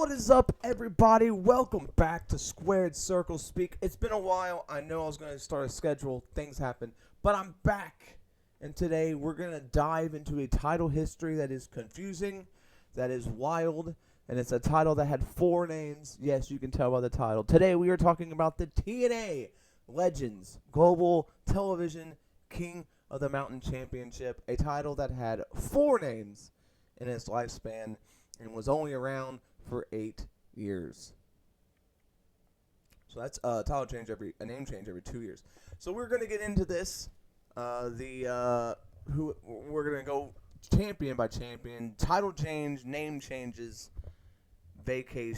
What is up, everybody? Welcome back to Squared Circle Speak. It's been a while. I know I was going to start a schedule. Things happen. But I'm back. And today we're going to dive into a title history that is confusing, that is wild, and it's a title that had 4 names. Yes, you can tell by the title. Today we are talking about the TNA Legends Global Television King of the Mountain Championship, a title that had 4 names in its lifespan and was only around for 8 years. So that's a name change every 2 years. So we're gonna get into this. We're gonna go champion by champion, title change, name changes, everything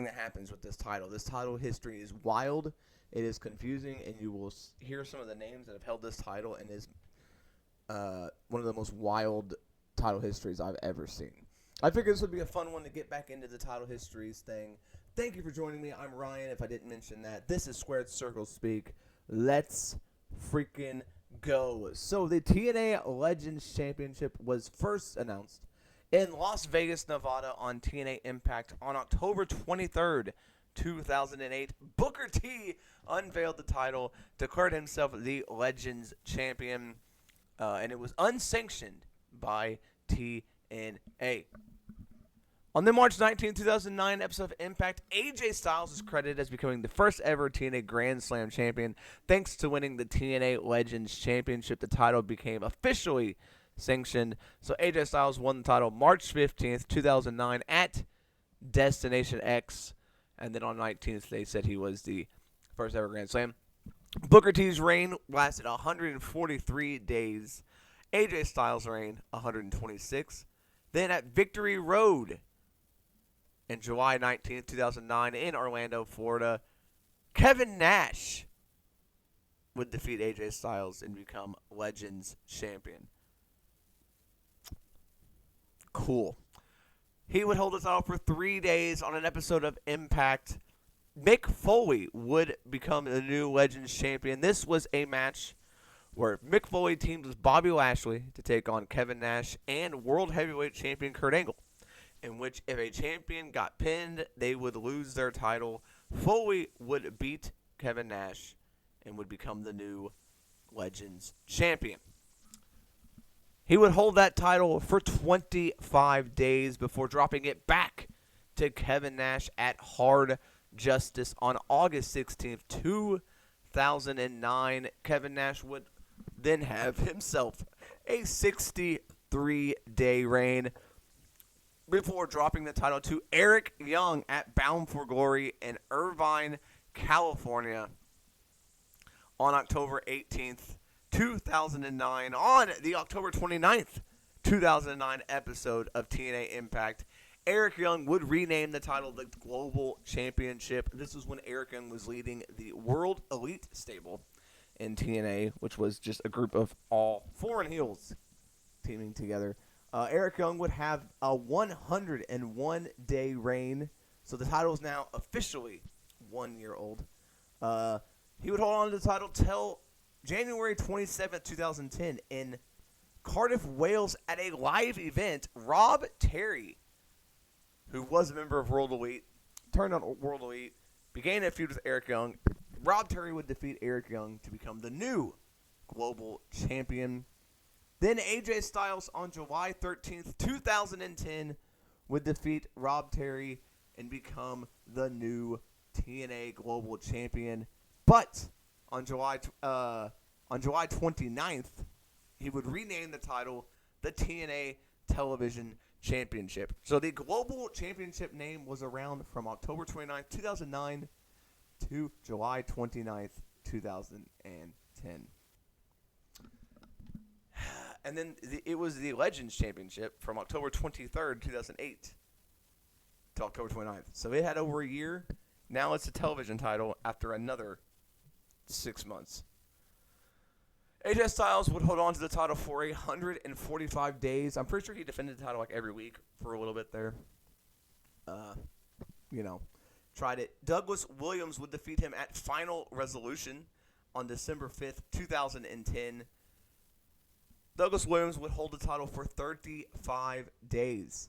that happens with this title. This title history is wild. It is confusing, and you will hear some of the names that have held this title, and is one of the most wild title histories I've ever seen. I figured this would be a fun one to get back into the title histories thing. Thank you for joining me. I'm Ryan, if I didn't mention that. This is Squared Circle Speak. Let's freaking go. So the TNA Legends Championship was first announced in Las Vegas, Nevada on TNA Impact on October 23rd, 2008. Booker T unveiled the title, declared himself the Legends Champion, and it was unsanctioned by TNA. On the March 19, 2009 episode of Impact, AJ Styles is credited as becoming the first ever TNA Grand Slam champion. Thanks to winning the TNA Legends Championship, the title became officially sanctioned. So AJ Styles won the title March 15th, 2009 at Destination X. And then on 19th, they said he was the first ever Grand Slam. Booker T's reign lasted 143 days. AJ Styles' reign, 126. Then at Victory Road in July 19th, 2009 in Orlando, Florida, Kevin Nash would defeat AJ Styles and become Legends Champion. Cool. He would hold the title for 3 days on an episode of Impact. Mick Foley would become the new Legends Champion. This was a match where Mick Foley teamed with Bobby Lashley to take on Kevin Nash and World Heavyweight Champion Kurt Angle, in which if a champion got pinned, they would lose their title. Foley would beat Kevin Nash and would become the new Legends Champion. He would hold that title for 25 days before dropping it back to Kevin Nash at Hard Justice on August 16th, 2009. Kevin Nash would then have himself a 63-day reign before dropping the title to Eric Young at Bound for Glory in Irvine, California on October 18th, 2009. On the October 29th, 2009 episode of TNA Impact, Eric Young would rename the title the Global Championship. This was when Eric Young was leading the World Elite stable in TNA, which was just a group of all foreign heels teaming together. Eric Young would have a 101-day reign, so the title is now officially 1 year old. He would hold on to the title till January 27th, 2010 in Cardiff, Wales at a live event. Rob Terry, who was a member of World Elite, turned on World Elite, began a feud with Eric Young. Rob Terry would defeat Eric Young to become the new Global Champion. Then AJ Styles on July 13th, 2010 would defeat Rob Terry and become the new TNA Global Champion. But on July 29th, he would rename the title the TNA Television Championship. So the Global Championship name was around from October 29th, 2009 to July 29th, 2010. And then it was the Legends Championship from October 23rd, 2008 to October 29th. So it had over a year. Now it's a television title after another 6 months. AJ Styles would hold on to the title for 145 days. I'm pretty sure he defended the title like every week for a little bit there. Tried it. Douglas Williams would defeat him at Final Resolution on December 5th, 2010. Douglas Williams would hold the title for 35 days.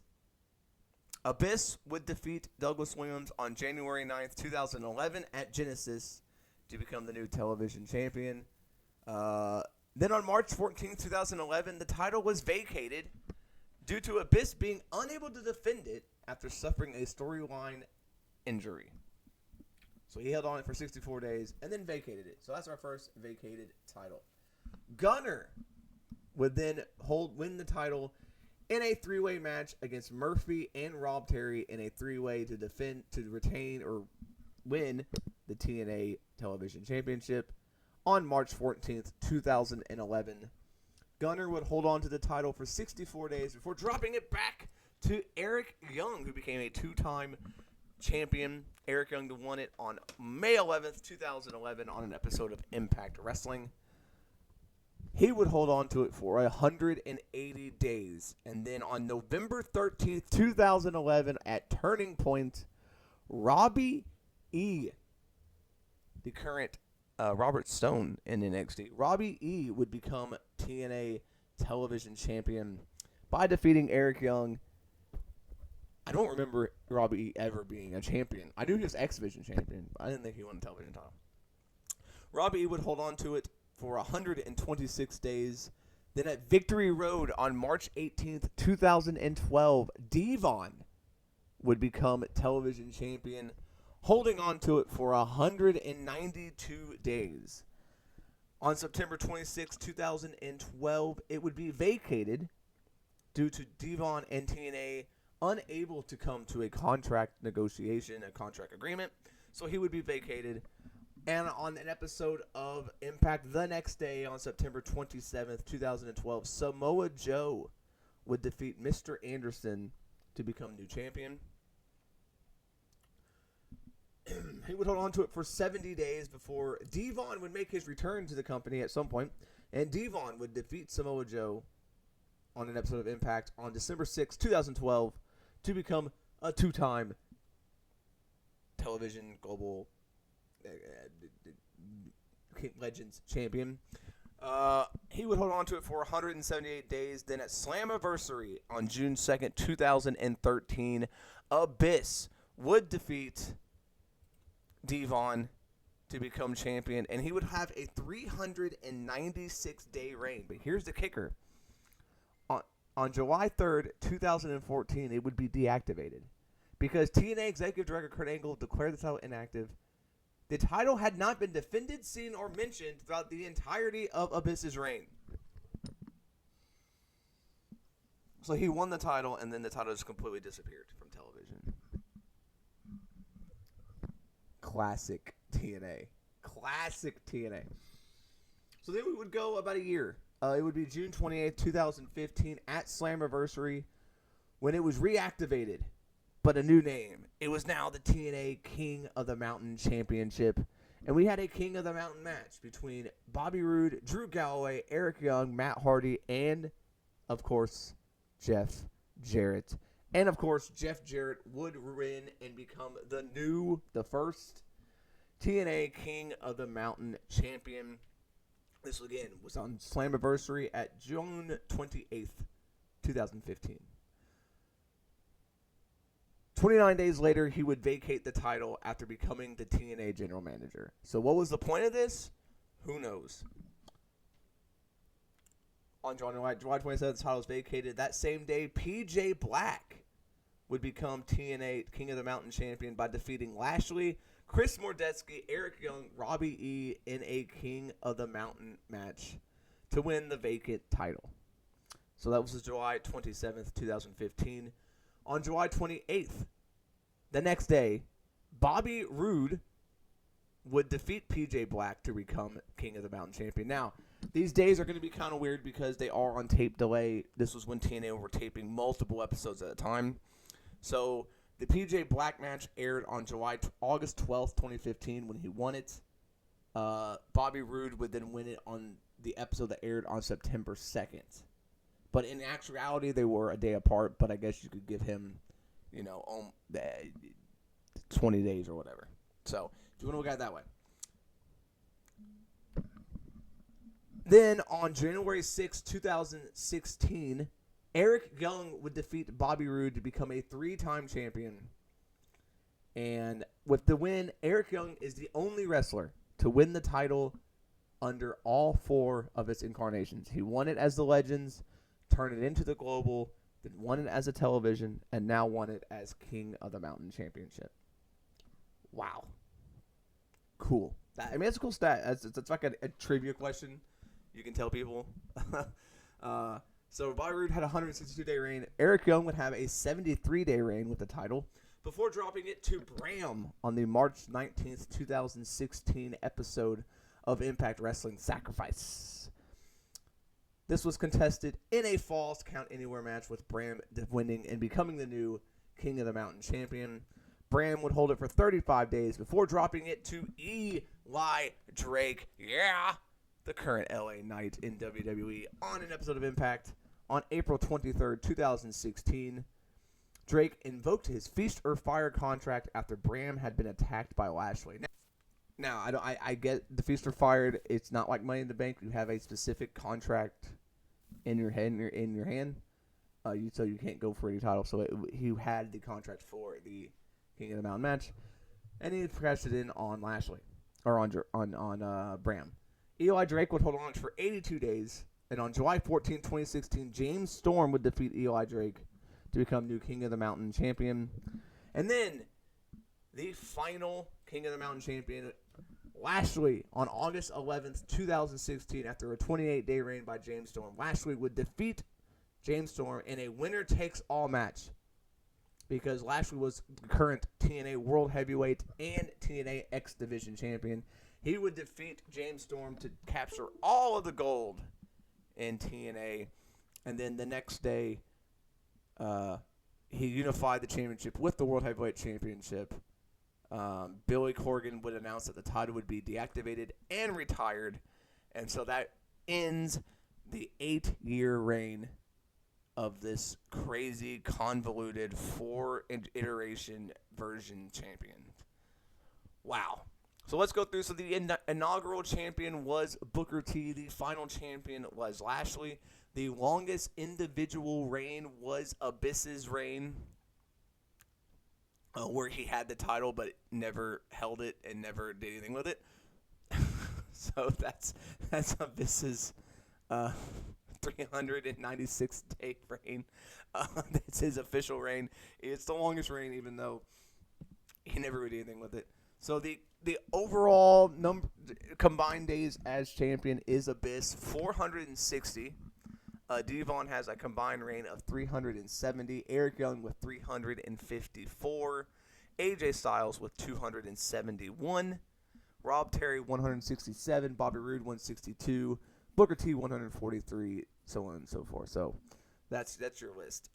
Abyss would defeat Douglas Williams on January 9th, 2011 at Genesis to become the new television champion. Then on March 14th, 2011, the title was vacated due to Abyss being unable to defend it after suffering a storyline injury. So he held on it for 64 days and then vacated it. So that's our first vacated title. Gunner would then win the title in a three-way match against Murphy and Rob Terry in a three-way to retain or win the TNA Television Championship on March 14th, 2011. Gunner would hold on to the title for 64 days before dropping it back to Eric Young, who became a two-time champion. Eric Young won it on May 11th, 2011 on an episode of Impact Wrestling. He would hold on to it for 180 days. And then on November 13th, 2011 at Turning Point, Robbie E., the current Robert Stone in NXT, Robbie E. would become TNA Television Champion by defeating Eric Young. I don't remember Robbie E. ever being a champion. I knew he was X-Division champion, but I didn't think he won the television title. Robbie E. would hold on to it for 126 days. Then at Victory Road on March 18th, 2012, Devon would become television champion, holding on to it for 192 days. On September 26, 2012, it would be vacated due to Devon and TNA unable to come to a contract negotiation, a contract agreement. So he would be vacated. And on an episode of Impact the next day, on September 27th, 2012, Samoa Joe would defeat Mr. Anderson to become new champion. He would hold on to it for 70 days before Devon would make his return to the company at some point, and Devon would defeat Samoa Joe on an episode of Impact on December 6, 2012, to become a two-time television global Legends champion. He would hold on to it for 178 days. Then at Slammiversary on June 2nd, 2013, Abyss would defeat Devon to become champion, and he would have a 396-day reign. But here's the kicker. On July 3rd, 2014, it would be deactivated because TNA Executive Director Kurt Angle declared the title inactive. The title had not been defended, seen, or mentioned throughout the entirety of Abyss's reign. So he won the title, and then the title just completely disappeared from television. Classic TNA. Classic TNA. So then we would go about a year. It would be June 28th, 2015 at Slammiversary when it was reactivated, but a new name. It was now the TNA King of the Mountain Championship, and we had a King of the Mountain match between Bobby Roode, Drew Galloway, Eric Young, Matt Hardy, and, of course, Jeff Jarrett. And, of course, Jeff Jarrett would win and become the first TNA King of the Mountain champion. This, again, was on Slammiversary at June 28th, 2015. 29 days later, he would vacate the title after becoming the TNA general manager. So what was the point of this? Who knows? On July 27th, the title was vacated. That same day, PJ Black would become TNA King of the Mountain champion by defeating Lashley, Chris Mordetsky, Eric Young, Robbie E. in a King of the Mountain match to win the vacant title. So that was July 27th, 2015. On July 28th, the next day, Bobby Roode would defeat PJ Black to become King of the Mountain champion. Now, these days are going to be kind of weird because they are on tape delay. This was when TNA were taping multiple episodes at a time. So the PJ Black match aired on August 12th, 2015 when he won it. Bobby Roode would then win it on the episode that aired on September 2nd. But in actuality, they were a day apart, but I guess you could give him, 20 days or whatever. So if you want to look at it that way. Then on January 6, 2016, Eric Young would defeat Bobby Roode to become a 3-time champion. And with the win, Eric Young is the only wrestler to win the title under all 4 of its incarnations. He won it as the Legends, turned it into the Global, then won it as a television, and now won it as King of the Mountain Championship. Wow. Cool. That's a cool stat. That's like a trivia question you can tell people. So Bobby Roode had a 162-day reign. Eric Young would have a 73-day reign with the title before dropping it to Bram on the March 19th, 2016 episode of Impact Wrestling Sacrifice. This was contested in a Falls Count Anywhere match with Bram winning and becoming the new King of the Mountain champion. Bram would hold it for 35 days before dropping it to Eli Drake, the current LA Knight in WWE, on an episode of Impact on April 23rd, 2016. Drake invoked his Feast or Fire contract after Bram had been attacked by Lashley. Now I get the Feast or Fire. It's not like Money in the Bank. You have a specific contract in your hand. So you can't go for any title. So he had the contract for the King of the Mountain match, and he cashed it in on Lashley or on Bram. Eli Drake would hold on for 82 days, and on July 14, 2016, James Storm would defeat Eli Drake to become new King of the Mountain champion. And then the final King of the Mountain champion, Lashley, on August 11th, 2016, after a 28-day reign by James Storm. Lashley would defeat James Storm in a winner-takes-all match because Lashley was the current TNA World Heavyweight and TNA X Division champion. He would defeat James Storm to capture all of the gold in TNA. And then the next day, he unified the championship with the World Heavyweight Championship. Billy Corgan would announce that the title would be deactivated and retired. And so that ends the 8-year reign of this crazy, convoluted, 4-iteration version champion. Wow. So let's go through. So the inaugural champion was Booker T. The final champion was Lashley. The longest individual reign was Abyss's reign, where he had the title but never held it and never did anything with it. So that's Abyss's 396-day reign. That's his official reign. It's the longest reign, even though he never did anything with it. So the overall combined days as champion is Abyss, 460. Devon has a combined reign of 370. Eric Young with 354. AJ Styles with 271. Rob Terry 167. Bobby Roode 162. Booker T 143. So on and so forth. So that's your list.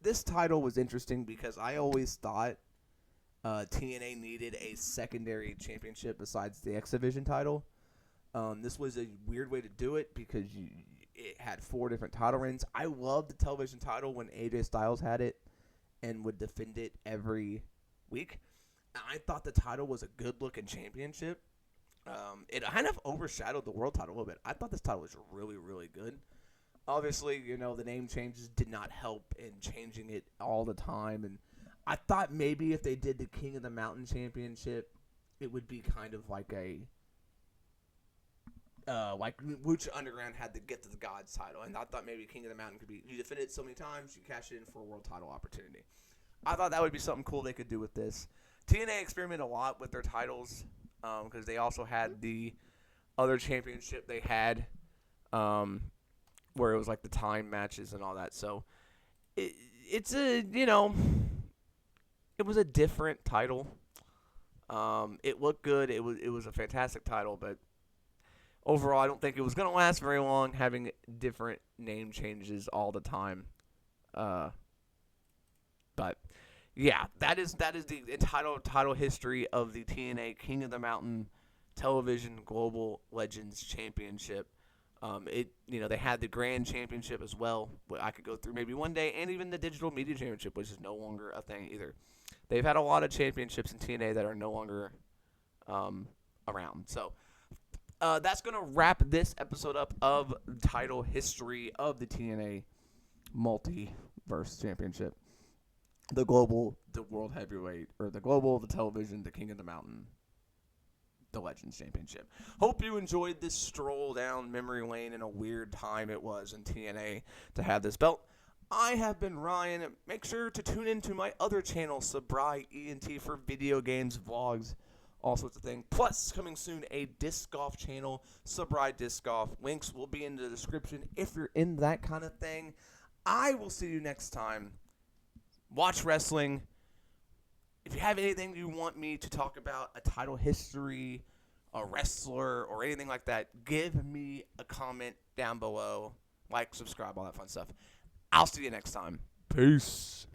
This title was interesting because I always thought TNA needed a secondary championship besides the X Division title. This was a weird way to do it because it had 4 different title reigns. I loved the television title when AJ Styles had it and would defend it every week. I thought the title was a good-looking championship. It kind of overshadowed the world title a little bit. I thought this title was really, really good. Obviously, the name changes did not help in changing it all the time. And I thought maybe if they did the King of the Mountain Championship, it would be kind of like like Lucha Underground had the Get to the Gods title. And I thought maybe King of the Mountain could be, you defend it so many times, you cash it in for a world title opportunity. I thought that would be something cool they could do with this. TNA experimented a lot with their titles because they also had the other championship they had where it was like the time matches and all that. So it was a different title. It looked good. It was a fantastic title, but overall, I don't think it was going to last very long having different name changes all the time. But yeah, that is the title history of the TNA King of the Mountain Television Global Legends Championship. They had the Grand Championship as well. I could go through maybe one day, and even the Digital Media Championship, which is no longer a thing either. They've had a lot of championships in TNA that are no longer around. So that's going to wrap this episode up of title history of the TNA Multiverse Championship. The global, the world heavyweight, or the global, the television, the king of the mountain, the Legends Championship. Hope you enjoyed this stroll down memory lane in a weird time it was in TNA to have this belt. I have been Ryan. Make sure to tune into my other channel, SabRyENT, for video games, vlogs, all sorts of things. Plus, coming soon, a disc golf channel, SabRy Disc Golf. Links will be in the description if you're in that kind of thing. I will see you next time. Watch wrestling. If you have anything you want me to talk about, a title history, a wrestler, or anything like that, give me a comment down below. Like, subscribe, all that fun stuff. I'll see you next time. Peace.